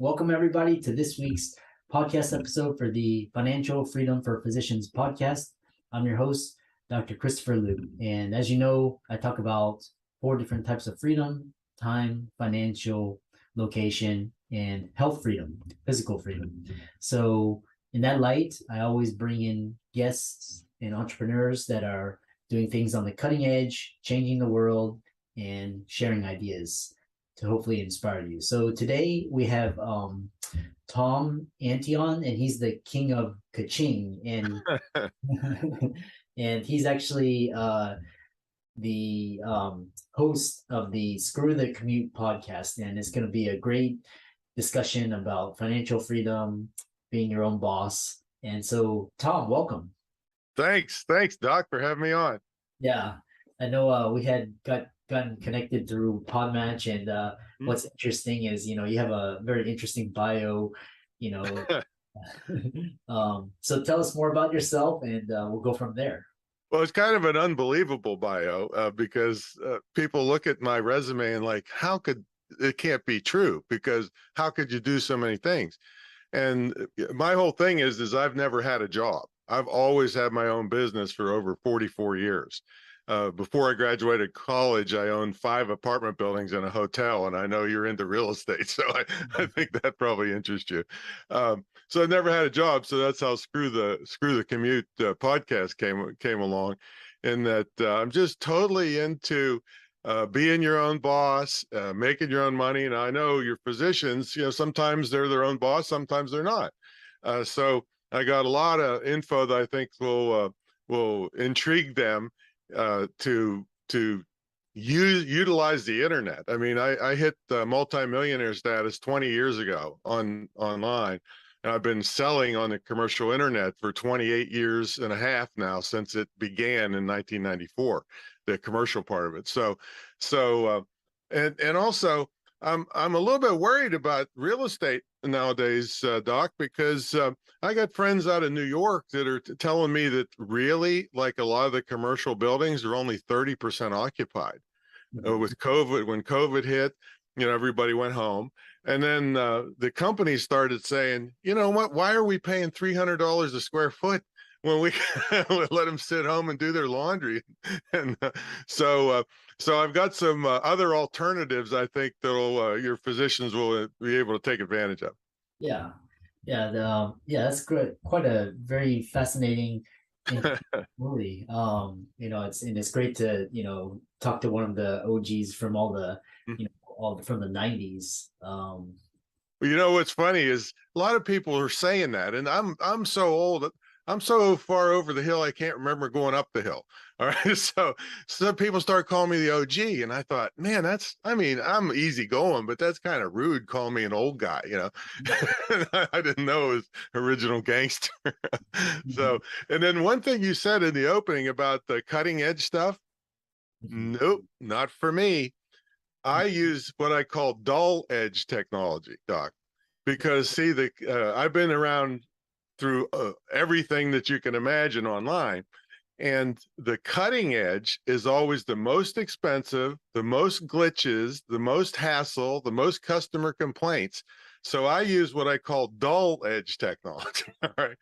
Welcome everybody to this week's podcast episode for the Financial Freedom for Physicians podcast. I'm your host, Dr. Christopher Liu. And as you know, I talk about 4 different types of freedom: time, financial, location, and health freedom, physical freedom. So in that light, I always bring in guests and entrepreneurs that are doing things on the cutting edge, changing the world, and sharing ideas to hopefully inspire you. So today we have Tom Antion, and he's the king of Ka-Ching, and and he's actually the host of the Screw the Commute podcast, and it's going to be a great discussion about financial freedom, being your own boss. And so, Tom, welcome. Thanks, Doc, for having me on. Yeah, I know we had gotten connected through Podmatch, and what's interesting is, you have a very interesting bio, you know. So tell us more about yourself, and we'll go from there. Well, it's kind of an unbelievable bio because people look at my resume and like, it can't be true, because how could you do so many things? And my whole thing is I've never had a job. I've always had my own business for over 44 years. Before I graduated college, I owned 5 apartment buildings and a hotel, and I know you're into real estate, so I think that probably interests you. So I never had a job, so that's how Screw the Commute podcast came along, in that I'm just totally into being your own boss, making your own money. And I know your physicians, sometimes they're their own boss, sometimes they're not. So I got a lot of info that I think will intrigue them to utilize the internet. I mean, I hit the multimillionaire status 20 years ago online, and I've been selling on the commercial internet for 28 years and a half now, since it began in 1994, the commercial part of it. So and also I'm a little bit worried about real estate nowadays, Doc, because I got friends out of New York that are telling me that really, like, a lot of the commercial buildings are only 30% occupied. With COVID, when COVID hit, everybody went home. And then the companies started saying, you know what, why are we paying $300 a square foot when we let them sit home and do their laundry? And so I've got some other alternatives, I think, that'll your physicians will be able to take advantage of. Yeah, that's great. Quite a very fascinating movie. It's great to talk to one of the OGs from all the from the 90s. Well, what's funny is a lot of people are saying that, and I'm so old. I'm so far over the hill, I can't remember going up the hill. All right. So people start calling me the OG. And I thought, man, I'm easy going, but that's kind of rude calling me an old guy, I didn't know it was original gangster. So, and then one thing you said in the opening about the cutting edge stuff, nope, not for me. I use what I call dull edge technology, Doc, because see, I've been around through everything that you can imagine online. And the cutting edge is always the most expensive, the most glitches, the most hassle, the most customer complaints. So I use what I call dull edge technology. All right.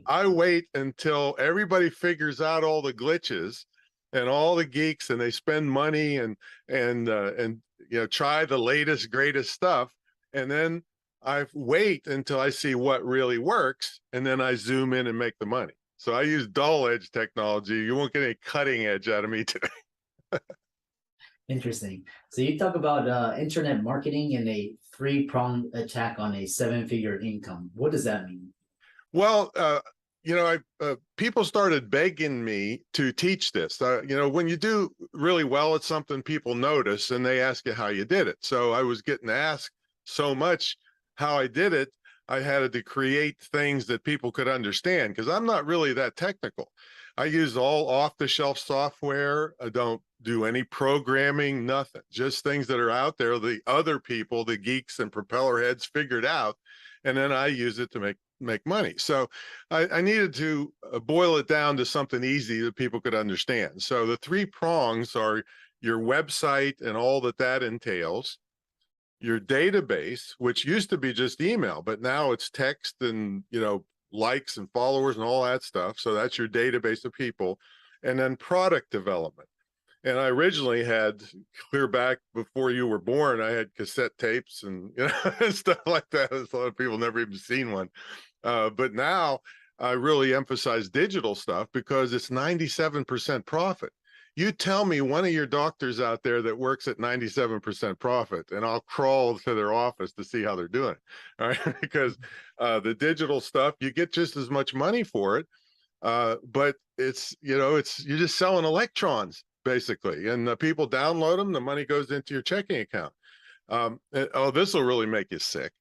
I wait until everybody figures out all the glitches and all the geeks, and they spend money and try the latest, greatest stuff. And then I wait until I see what really works, and then I zoom in and make the money. So I use dull edge technology. You won't get any cutting edge out of me today. Interesting. So you talk about internet marketing and a 3-pronged attack on a 7-figure income. What does that mean? Well, people started begging me to teach this. When you do really well at something, people notice and they ask you how you did it. So I was getting asked so much how I did it, I had to create things that people could understand, because I'm not really that technical. I use all off-the-shelf software. I don't do any programming, nothing, just things that are out there, the other people, the geeks and propeller heads, figured out, and then I use it to make money. So I needed to boil it down to something easy that people could understand. So the 3 prongs are your website and all that entails, your database, which used to be just email, but now it's text and, likes and followers and all that stuff. So that's your database of people. And then product development. And I originally had, clear back before you were born, I had cassette tapes and, and stuff like that. A lot of people never even seen one. But now I really emphasize digital stuff because it's 97% profit. You tell me one of your doctors out there that works at 97% profit, and I'll crawl to their office to see how they're doing. All right. Because the digital stuff, you get just as much money for it. But it's, you're just selling electrons basically, and people download them. The money goes into your checking account. This will really make you sick.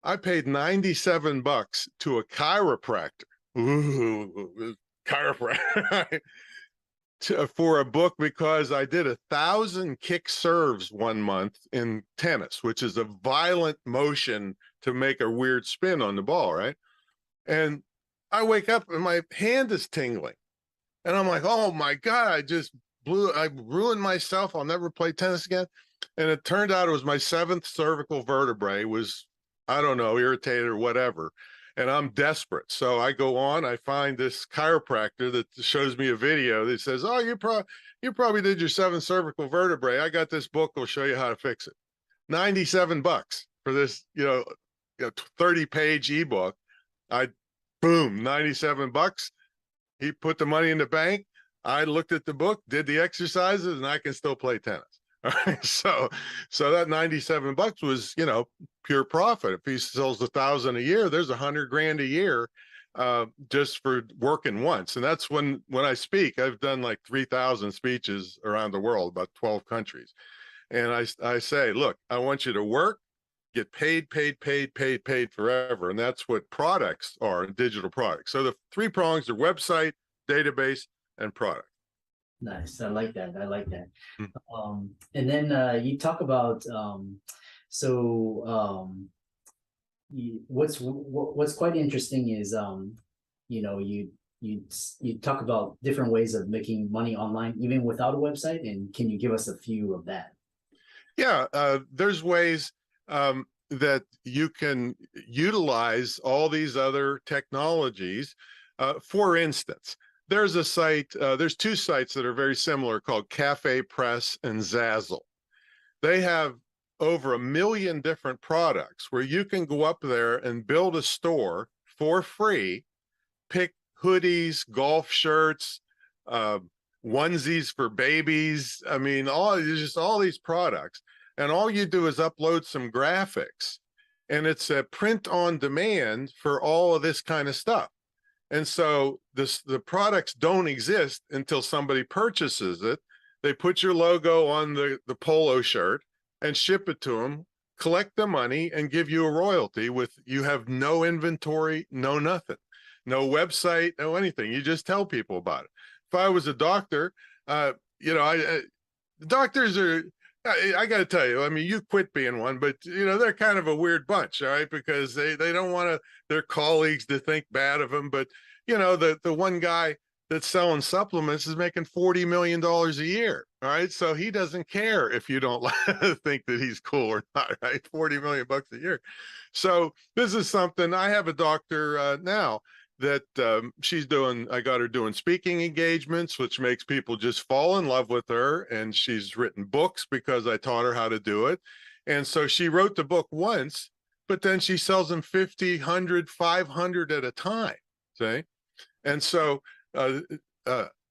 I paid $97 to a chiropractor. Ooh, chiropractor. For a book because I did 1,000 kick serves one month in tennis, which is a violent motion to make a weird spin on the ball, right? And I wake up and my hand is tingling. And I'm like, oh my God, I ruined myself. I'll never play tennis again. And it turned out it was my 7th cervical vertebrae was, I don't know, irritated or whatever. And I'm desperate. So I go on, I find this chiropractor that shows me a video that says, oh, you probably did your 7th cervical vertebrae. I got this book, will show you how to fix it. $97 for this, 30-page ebook. Boom, $97. He put the money in the bank. I looked at the book, did the exercises, and I can still play tennis. All right. So that $97 was, pure profit. If he sells 1,000 a year, there's 100 grand a year just for working once. And that's when I speak, I've done like 3,000 speeches around the world, about 12 countries. And I say, look, I want you to work, get paid forever. And that's what products are, digital products. So the 3 prongs are website, database, and product. Nice. I like that. Mm. And then you talk about what's quite interesting is you talk about different ways of making money online even without a website, and can you give us a few of that? Yeah, there's ways that you can utilize all these other technologies. For instance, there's a site, there's 2 sites that are very similar called Cafe Press and Zazzle. They have over 1 million different products where you can go up there and build a store for free, pick hoodies, golf shirts, onesies for babies. I mean, all these products. And all you do is upload some graphics, and it's a print on demand for all of this kind of stuff. And so the products don't exist until somebody purchases it. They put your logo on the polo shirt and ship it to them, collect the money, and give you a royalty you have no inventory, no nothing, no website, no anything. You just tell people about it. If I was a doctor, doctors are, I got to tell you, I mean, you quit being one, but they're kind of a weird bunch, all right, because they don't want their colleagues to think bad of them. But the one guy that's selling supplements is making $40 million a year, all right, so he doesn't care if you don't think that he's cool or not, right? 40 million bucks a year. So this is something. I have a doctor now that I got her doing speaking engagements, which makes people just fall in love with her. And she's written books because I taught her how to do it. And so she wrote the book once, but then she sells them 50, 100, 500 at a time. See? And so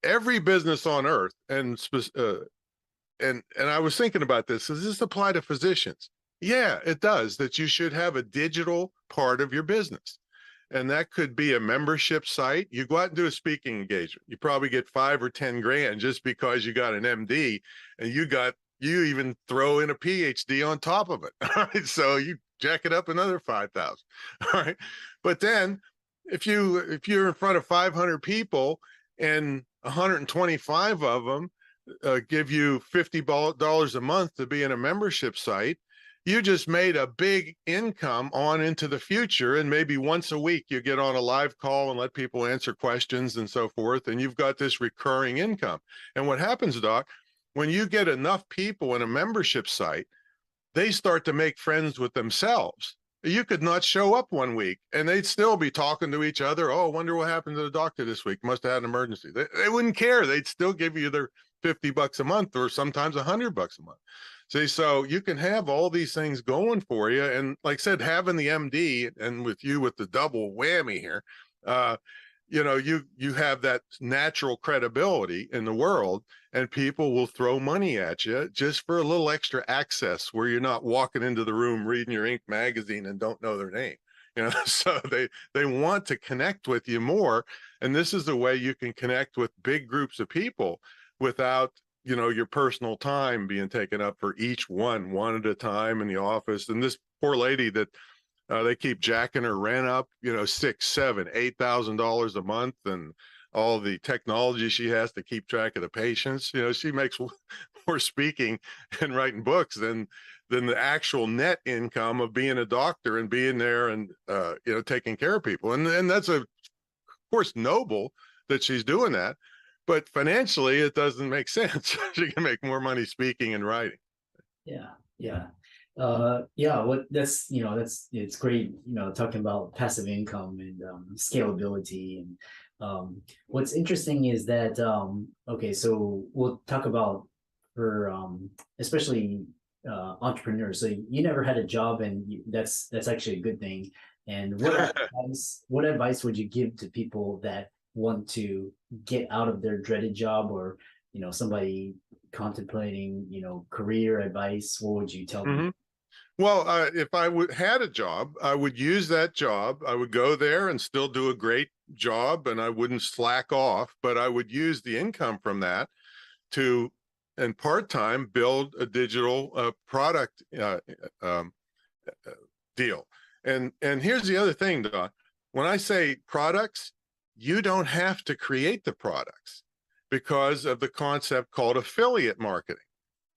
every business on earth, and I was thinking about this, does this apply to physicians? Yeah, it does, that you should have a digital part of your business. And that could be a membership site. You go out and do a speaking engagement. You probably get 5 or 10 grand just because you got an MD, and you even throw in a PhD on top of it. All right. So you jack it up another 5,000. All right. But then if you're in front of 500 people and 125 of them give you $50 a month to be in a membership site, you just made a big income on into the future. And maybe once a week you get on a live call and let people answer questions and so forth. And you've got this recurring income. And what happens, Doc, when you get enough people in a membership site, they start to make friends with themselves. You could not show up one week and they'd still be talking to each other. Oh, I wonder what happened to the doctor this week. Must have had an emergency. They wouldn't care. They'd still give you their $50 a month or sometimes $100 a month. See, so you can have all these things going for you. And like I said, having the MD and with you with the double whammy here, you know, you have that natural credibility in the world, and people will throw money at you just for a little extra access where you're not walking into the room reading your Inc. magazine and don't know their name. You know, so they want to connect with you more. And this is the way you can connect with big groups of people without, you know, your personal time being taken up for each one at a time in the office. And this poor lady that they keep jacking her rent up, you know, $6,000, $7,000, $8,000 a month, and all the technology she has to keep track of the patients. You know, she makes more speaking and writing books than the actual net income of being a doctor and being there and you know, taking care of people. And that's of course noble that she's doing that, but financially it doesn't make sense. She can make more money speaking and writing. Yeah, yeah. Yeah, what that's, you know, it's great, you know, talking about passive income and scalability. And what's interesting is that okay, so we'll talk about for especially entrepreneurs. So you never had a job, and that's actually a good thing. And what advice would you give to people that want to get out of their dreaded job, or, you know, somebody contemplating, you know, career advice? What would you tell them? Well, if I had a job, I would use that job. I would go there and still do a great job, and I wouldn't slack off, but I would use the income from that to, and part-time, build a digital product deal. And here's the other thing, Don. When I say products, you don't have to create the products because of the concept called affiliate marketing.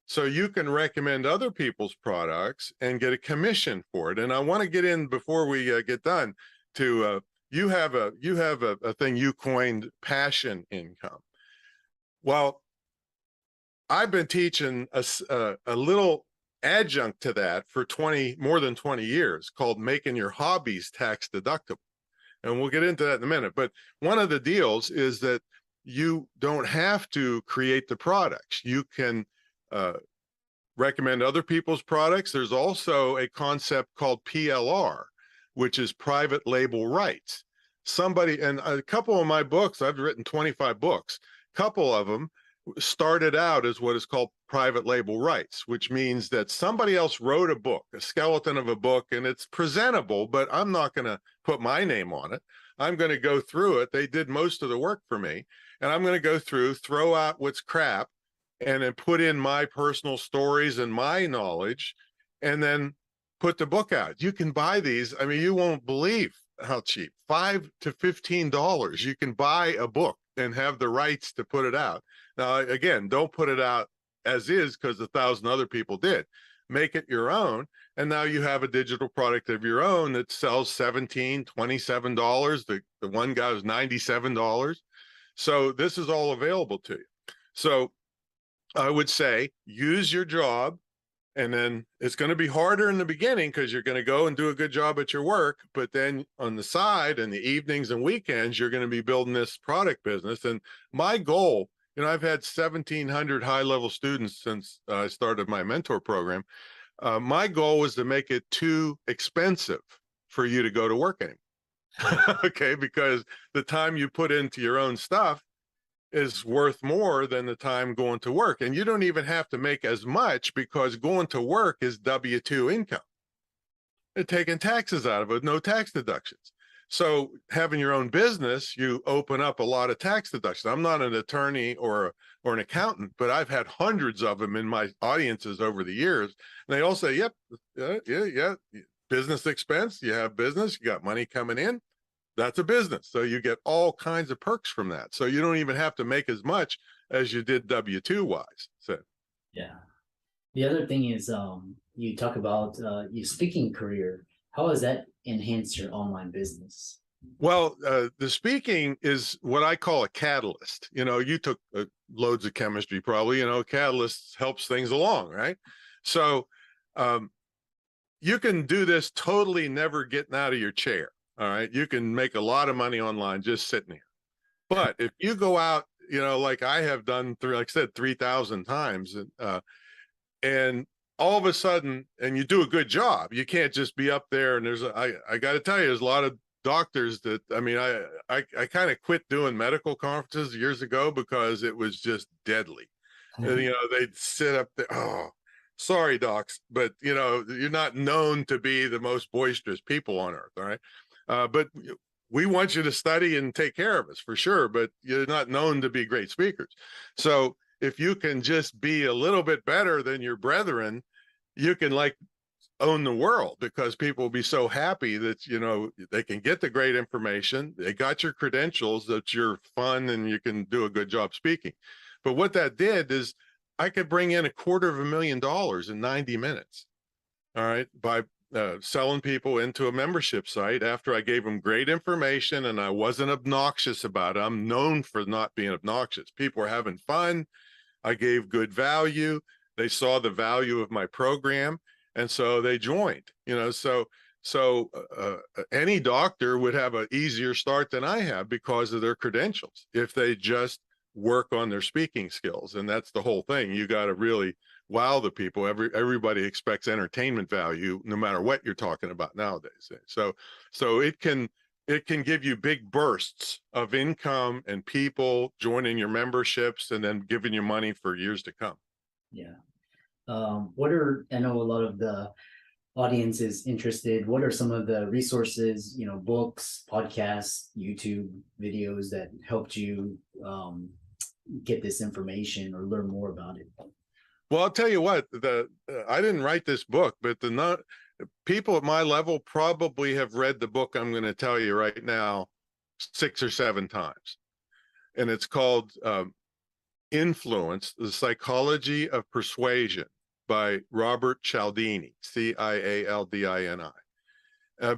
So you can recommend other people's products and get a commission for it. And I want to get in before we get done to you have a thing you coined, passion income. Well, I've been teaching a little adjunct to that for more than 20 years called making your hobbies tax deductible. And we'll get into that in a minute. But one of the deals is that you don't have to create the products. You can recommend other people's products. There's also a concept called PLR, which is private label rights. Somebody, and a couple of my books, I've written 25 books, a couple of them started out as what is called private label rights, which means that somebody else wrote a book, a skeleton of a book, and it's presentable, but I'm not going to put my name on it. I'm going to go through it. They did most of the work for me, and I'm going to go through, throw out what's crap, and then put in my personal stories and my knowledge, and then put the book out. You can buy these. I mean, you won't believe how cheap, $5 to $15. You can buy a book and have the rights to put it out. Now, again, don't put it out as is because 1,000 other people did. Make it your own. And now you have a digital product of your own that sells $17, $27. The one guy was $97. So this is all available to you. So I would say use your job, and then it's going to be harder in the beginning because you're going to go and do a good job at your work. But then on the side, in the evenings and weekends, you're going to be building this product business. And my goal, you know, I've had 1,700 high-level students since I started my mentor program. My goal was to make it too expensive for you to go to work anymore. Okay, because the time you put into your own stuff is worth more than the time going to work. And you don't even have to make as much because going to work is W-2 income. They're taking taxes out of it, no tax deductions. So having your own business, you open up a lot of tax deductions. I'm not an attorney or an accountant, but I've had hundreds of them in my audiences over the years. And they all say, yep, yeah, business expense, you have business, you got money coming in. That's a business. So you get all kinds of perks from that. So you don't even have to make as much as you did W-2 wise. So Yeah. The other thing is you talk about your speaking career. How has that enhanced your online business? Well, the speaking is what I call a catalyst. You know, you took loads of chemistry probably, you know, catalyst helps things along, right? So You can do this totally never getting out of your chair. All right. You can make a lot of money online just sitting here. But if you go out, like I have done through, like I said, 3,000 times, and all of a sudden, and you do a good job, you can't just be up there. And I got to tell you, there's a lot of doctors that, I mean, I kind of quit doing medical conferences years ago because it was just deadly. They'd sit up there. Oh, sorry, docs, but you're not known to be the most boisterous people on earth. All right. But we want you to study and take care of us for sure, but you're not known to be great speakers. So if you can just be a little bit better than your brethren, you can like own the world, because people will be so happy that, they can get the great information. They got your credentials, that you're fun and you can do a good job speaking. But what that did is I could bring in $250,000 in 90 minutes. All right. By selling people into a membership site after I gave them great information and I wasn't obnoxious about it. I'm known for not being obnoxious. People were having fun. I gave good value. They saw the value of my program, and so they joined. So any doctor would have an easier start than I have because of their credentials if they just work on their speaking skills. And that's the whole thing. You got to really wow the people. Everybody expects entertainment value no matter what you're talking about nowadays. So it can give you big bursts of income and people joining your memberships and then giving you money for years to come. Yeah. I know a lot of the audience is interested. What are some of the resources, books, podcasts, YouTube videos that helped you get this information or learn more about it? Well, I'll tell you what, I didn't write this book, but people at my level probably have read the book I'm going to tell you right now 6 or 7 times. And it's called Influence, The Psychology of Persuasion by Robert Cialdini, Cialdini.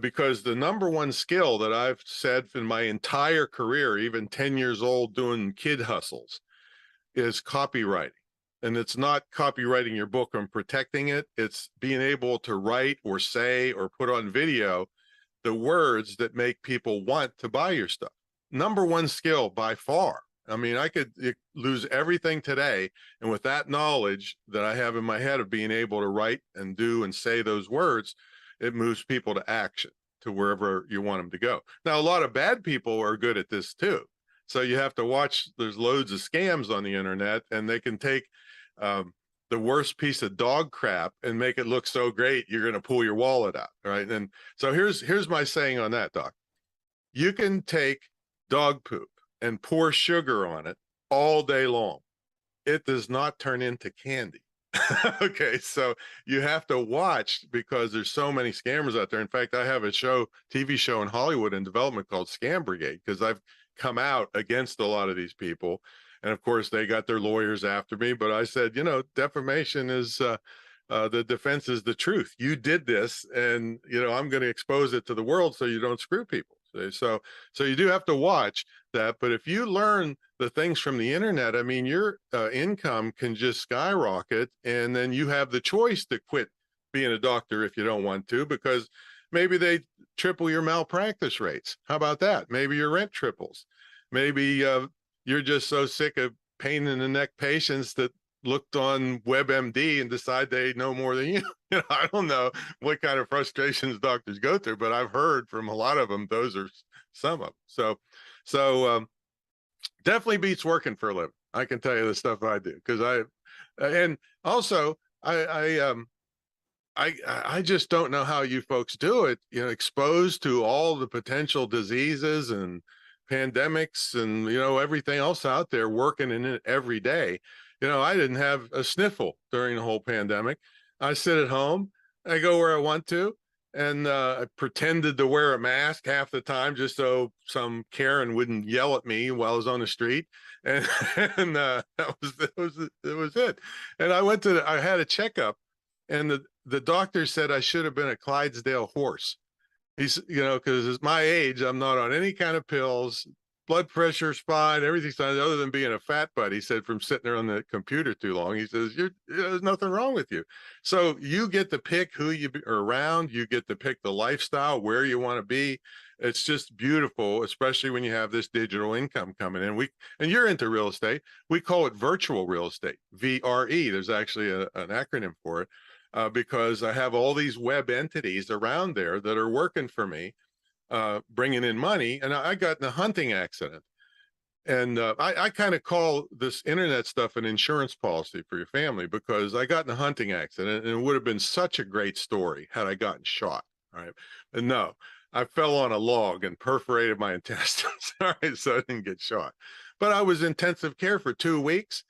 Because the number one skill that I've said in my entire career, even 10 years old doing kid hustles, is copywriting. And it's not copywriting your book and protecting it. It's being able to write or say or put on video the words that make people want to buy your stuff. Number one skill by far. I mean, I could lose everything today. And with that knowledge that I have in my head of being able to write and do and say those words, it moves people to action, to wherever you want them to go. Now, a lot of bad people are good at this too. So you have to watch. There's loads of scams on the internet, and they can take the worst piece of dog crap and make it look so great you're going to pull your wallet out, right? And so here's my saying on that, Doc. You can take dog poop and pour sugar on it all day long. It does not turn into candy. Okay, so you have to watch, because there's so many scammers out there. In fact, I have a TV show in Hollywood in development called Scam Brigade, because I've come out against a lot of these people. And of course, they got their lawyers after me. But I said, defamation is the defense is the truth. You did this, and I'm going to expose it to the world so you don't screw people. So you do have to watch that. But if you learn the things from the internet, I mean, your income can just skyrocket, and then you have the choice to quit being a doctor if you don't want to, because maybe they triple your malpractice rates. How about that? Maybe your rent triples. Maybe you're just so sick of pain in the neck patients that looked on WebMD and decide they know more than you. I don't know what kind of frustrations doctors go through, but I've heard from a lot of them, those are some of them. So definitely beats working for a living. I can tell you the stuff I do, because and also I just don't know how you folks do it, exposed to all the potential diseases and pandemics and, everything else out there, working in it every day. I didn't have a sniffle during the whole pandemic. I sit at home, I go where I want to, and I pretended to wear a mask half the time just so some Karen wouldn't yell at me while I was on the street. And, that was it. And I had a checkup, and the doctor said I should have been a Clydesdale horse. He's, because at my age, I'm not on any kind of pills. blood pressure's fine, everything's fine, other than being a fat butt. He said from sitting there on the computer too long. He says, there's nothing wrong with you. So you get to pick who you are around. You get to pick the lifestyle, where you want to be. It's just beautiful, especially when you have this digital income coming in. And you're into real estate. We call it virtual real estate, VRE. There's actually an acronym for it, because I have all these web entities around there that are working for me, bringing in money. And I got in a hunting accident. And I kind of call this internet stuff an insurance policy for your family, because I got in a hunting accident, and it would have been such a great story had I gotten shot. All right. And no, I fell on a log and perforated my intestines. All right. So I didn't get shot. But I was in intensive care for 2 weeks.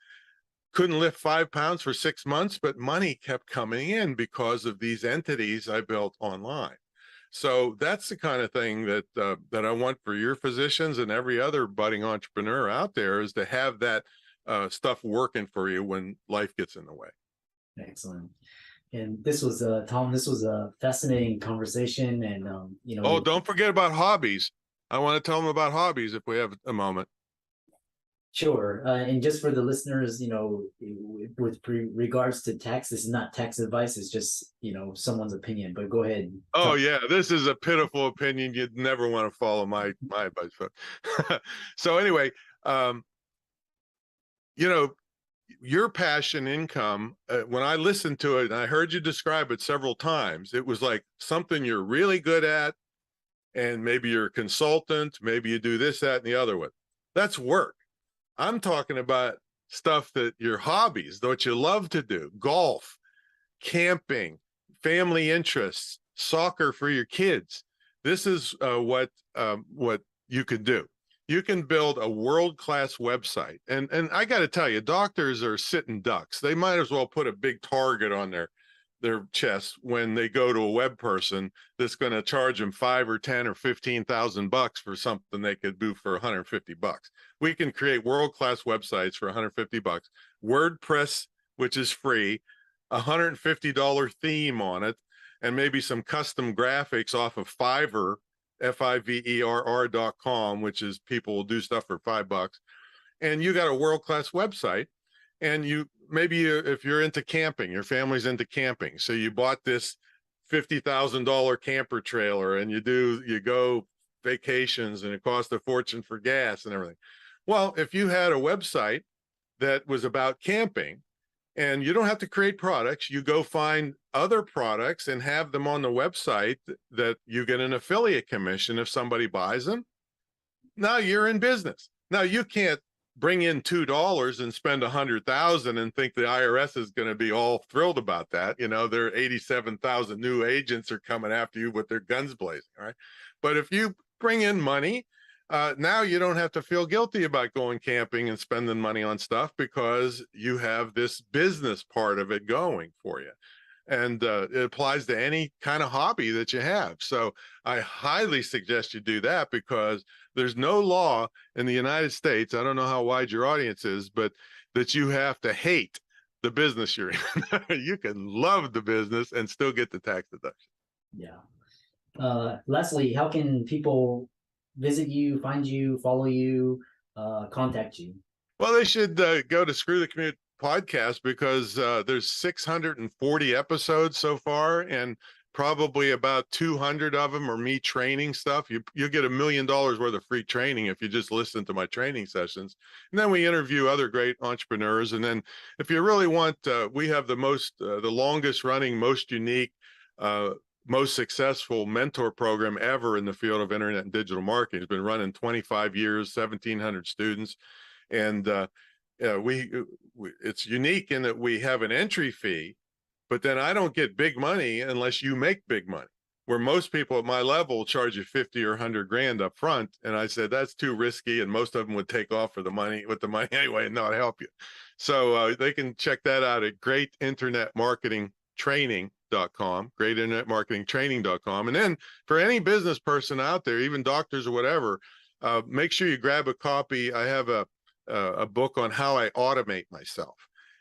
Couldn't lift 5 pounds for 6 months, but money kept coming in because of these entities I built online. So that's the kind of thing that that I want for your physicians and every other budding entrepreneur out there, is to have that stuff working for you when life gets in the way. Excellent. And this was Tom, this was a fascinating conversation. And oh, don't forget about hobbies. I want to tell them about hobbies if we have a moment. Sure. And just for the listeners, with regards to tax, this is not tax advice. It's just, someone's opinion, but go ahead. Oh yeah, this is a pitiful opinion. You'd never want to follow my advice. So anyway, your passion income, when I listened to it and I heard you describe it several times, it was like something you're really good at, and maybe you're a consultant, maybe you do this, that, and the other one. That's work. I'm talking about stuff that your hobbies, what you love to do: golf, camping, family interests, soccer for your kids. This is what you can do. You can build a world-class website. And I got to tell you, doctors are sitting ducks. They might as well put a big target on their chest when they go to a web person that's going to charge them 5 or 10 or 15,000 bucks for something they could do for 150 bucks. We can create world-class websites for 150 bucks. WordPress, which is free, $150 theme on it, and maybe some custom graphics off of Fiverr, Fiverr.com, which is people will do stuff for $5. And you got a world-class website. And if you're into camping, your family's into camping, so you bought this $50,000 camper trailer, and you go vacations, and it costs a fortune for gas and everything. Well, if you had a website that was about camping, and you don't have to create products, you go find other products and have them on the website that you get an affiliate commission if somebody buys them. Now you're in business. Now you can't bring in $2 and spend $100,000 and think the IRS is going to be all thrilled about that. There are 87,000 new agents are coming after you with their guns blazing. All right. But if you bring in money, now you don't have to feel guilty about going camping and spending money on stuff, because you have this business part of it going for you. And it applies to any kind of hobby that you have. So I highly suggest you do that, because there's no law in the United States, I don't know how wide your audience is, but that you have to hate the business you're in. You can love the business and still get the tax deduction. Yeah. Lastly, how can people visit you, find you, follow you, contact you? Well, they should go to Screw the Commute podcast, because there's 640 episodes so far, and probably about 200 of them are me training stuff. You'll get $1 million worth of free training if you just listen to my training sessions. And then we interview other great entrepreneurs. And then if you really want, we have the longest running, most unique, most successful mentor program ever in the field of internet and digital marketing. It's been running 25 years, 1,700 students. And it's unique in that we have an entry fee, but then I don't get big money unless you make big money, where most people at my level charge you 50 or 100 grand up front. And I said, that's too risky. And most of them would take off with the money anyway and not help you. So they can check that out at greatinternetmarketingtraining.com, greatinternetmarketingtraining.com. And then for any business person out there, even doctors or whatever, make sure you grab a copy. I have a book on how I automate myself.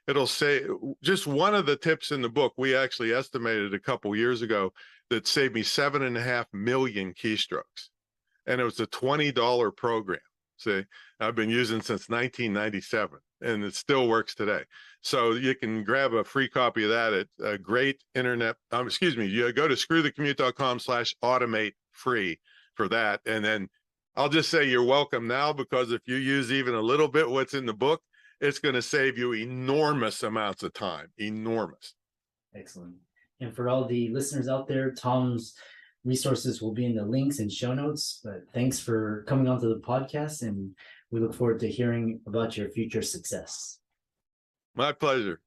It'll say just one of the tips in the book. We actually estimated a couple years ago that saved me 7.5 million keystrokes, and it was a $20 program. See, I've been using since 1997 and it still works today. So you can grab a free copy of that at a great internet. Excuse me, you go to screwthecommute.com/automate free for that. And then I'll just say you're welcome now, because if you use even a little bit what's in the book, it's going to save you enormous amounts of time. Enormous. Excellent. And for all the listeners out there, Tom's resources will be in the links and show notes. But thanks for coming onto the podcast, and we look forward to hearing about your future success. My pleasure.